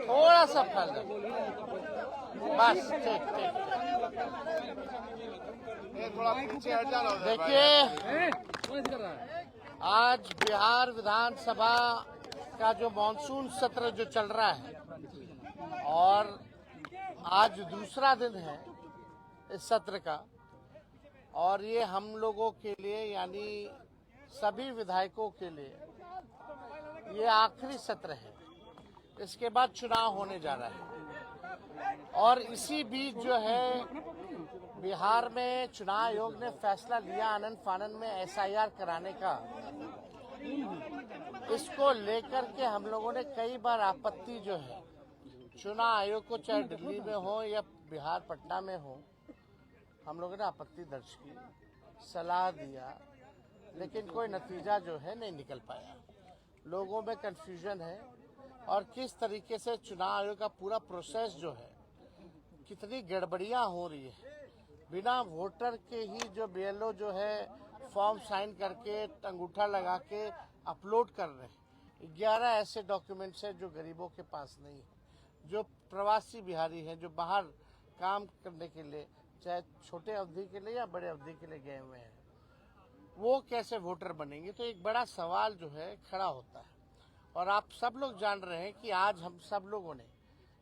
थोड़ा सा फैल बस। ठीक ठीक। देखिए, आज बिहार विधानसभा का जो मॉनसून सत्र जो चल रहा है और आज दूसरा दिन है इस सत्र का, और ये हम लोगों के लिए यानी सभी विधायकों के लिए ये आखिरी सत्र है। इसके बाद चुनाव होने जा रहा है और इसी बीच जो है बिहार में चुनाव आयोग ने फैसला लिया आनन फानन में एसआईआर कराने का। इसको लेकर के हम लोगों ने कई बार आपत्ति जो है चुनाव आयोग को, चाहे दिल्ली में हो या बिहार पटना में हो, हम लोगों ने आपत्ति दर्ज की, सलाह दिया, लेकिन कोई नतीजा जो है नहीं निकल पाया। लोगों में कंफ्यूजन है और किस तरीके से चुनाव आयोग का पूरा प्रोसेस जो है, कितनी गड़बड़ियां हो रही है। बिना वोटर के ही जो बीएलओ जो है फॉर्म साइन करके अंगूठा लगा के अपलोड कर रहे हैं। 11 ऐसे डॉक्यूमेंट्स हैं जो गरीबों के पास नहीं है, जो प्रवासी बिहारी हैं, जो बाहर काम करने के लिए, चाहे छोटे अवधि के लिए या बड़े अवधि के लिए गए हुए हैं, वो कैसे वोटर बनेंगे। तो एक बड़ा सवाल जो है खड़ा होता है। और आप सब लोग जान रहे हैं कि आज हम सब लोगों ने,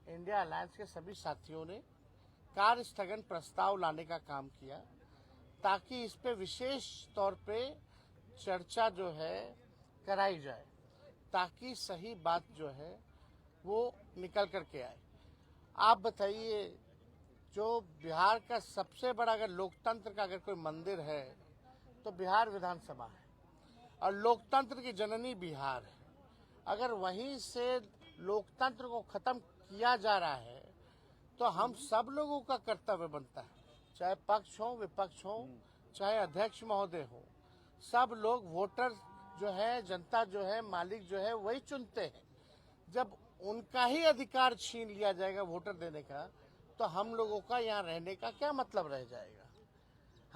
इंडिया अलायंस के सभी साथियों ने कार्य स्थगन प्रस्ताव लाने का काम किया ताकि इस पे विशेष तौर पे चर्चा जो है कराई जाए, ताकि सही बात जो है वो निकल करके आए। आप बताइए, जो बिहार का सबसे बड़ा अगर लोकतंत्र का अगर कोई मंदिर है तो बिहार विधानसभा है, और लोकतंत्र की जननी बिहार है। अगर वहीं से लोकतंत्र को खत्म किया जा रहा है तो हम सब लोगों का कर्तव्य बनता है, चाहे पक्ष हो विपक्ष हो, चाहे अध्यक्ष महोदय हो, सब लोग वोटर जो है, जनता जो है, मालिक जो है वही चुनते हैं। जब उनका ही अधिकार छीन लिया जाएगा वोटर देने का, तो हम लोगों का यहाँ रहने का क्या मतलब रह जाएगा।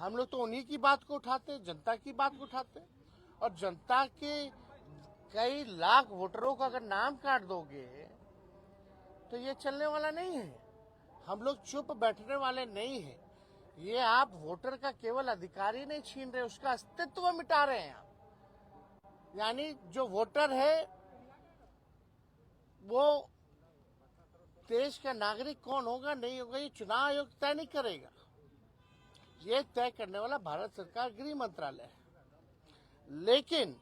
हम लोग तो उन्हीं की बात को उठाते, जनता की बात को उठाते, और जनता के कई लाख वोटरों का अगर नाम काट दोगे तो ये चलने वाला नहीं है। हम लोग चुप बैठने वाले नहीं हैं। ये आप वोटर का केवल अधिकार ही नहीं छीन रहे, उसका अस्तित्व मिटा रहे हैं आप। यानी जो वोटर है वो देश का नागरिक कौन होगा नहीं होगा ये चुनाव आयोग तय नहीं करेगा। ये तय करने वाला भारत सरकार गृह मंत्रालय है। लेकिन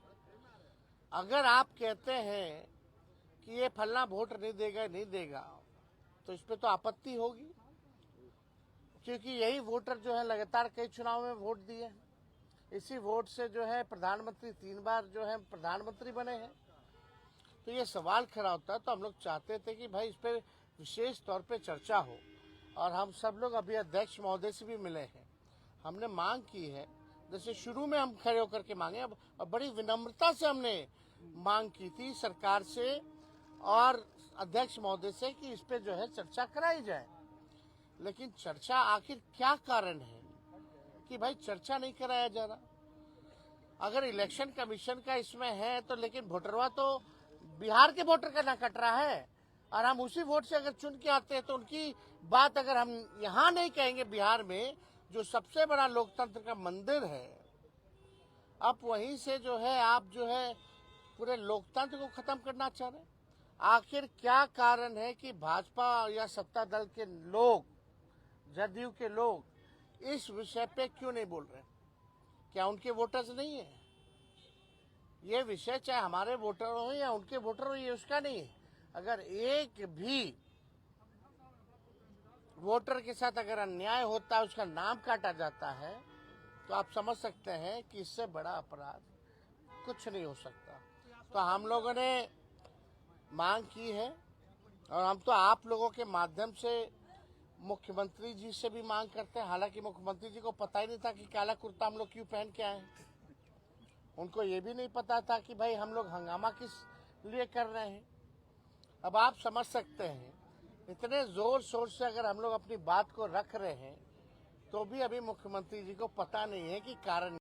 अगर आप कहते हैं कि ये फलना वोट नहीं देगा, तो इस पे तो आपत्ति होगी, क्योंकि यही वोटर जो है लगातार कई चुनाव में वोट दिए। इसी वोट से जो है प्रधानमंत्री 3 बार जो है प्रधानमंत्री बने हैं। तो ये सवाल खड़ा होता है। तो हम लोग चाहते थे कि भाई इस पे विशेष तौर पे चर्चा हो, और हम सब लोग अभी अध्यक्ष महोदय से भी मिले हैं। हमने मांग की है, जैसे शुरू में हम खड़े होकर के मांगे, अब बड़ी विनम्रता से हमने मांग की थी सरकार से और अध्यक्ष महोदय से कि इस पे जो है चर्चा कराई जाए। लेकिन चर्चा आखिर क्या कारण है कि भाई चर्चा नहीं कराया जा रहा। अगर इलेक्शन कमीशन का इसमें है तो, लेकिन वोटरवा तो बिहार के वोटर का ना कट रहा है, और हम उसी वोट से अगर चुन के आते हैं तो उनकी बात अगर हम यहाँ नहीं कहेंगे, बिहार में जो सबसे बड़ा लोकतंत्र का मंदिर है, अब वहीं से जो है आप जो है पूरे लोकतंत्र को खत्म करना चाह रहे हैं। आखिर क्या कारण है कि भाजपा या सत्ता दल के लोग, जदयू के लोग इस विषय पे क्यों नहीं बोल रहे? क्या उनके वोटर्स नहीं है? ये विषय चाहे हमारे वोटर हो या उनके वोटर हो, ये उसका नहीं है। अगर एक भी वोटर के साथ अगर अन्याय होता है, उसका नाम काटा जाता है, तो आप समझ सकते हैं कि इससे बड़ा अपराध कुछ नहीं हो सकता। तो हम लोगों ने मांग की है, और हम तो आप लोगों के माध्यम से मुख्यमंत्री जी से भी मांग करते हैं। हालांकि मुख्यमंत्री जी को पता ही नहीं था कि काला कुर्ता हम लोग क्यों पहन के आए हैं। उनको ये भी नहीं पता था कि भाई हम लोग हंगामा किस लिए कर रहे हैं। अब आप समझ सकते हैं, इतने जोर शोर से अगर हम लोग अपनी बात को रख रहे हैं तो भी अभी मुख्यमंत्री जी को पता नहीं है कि कारण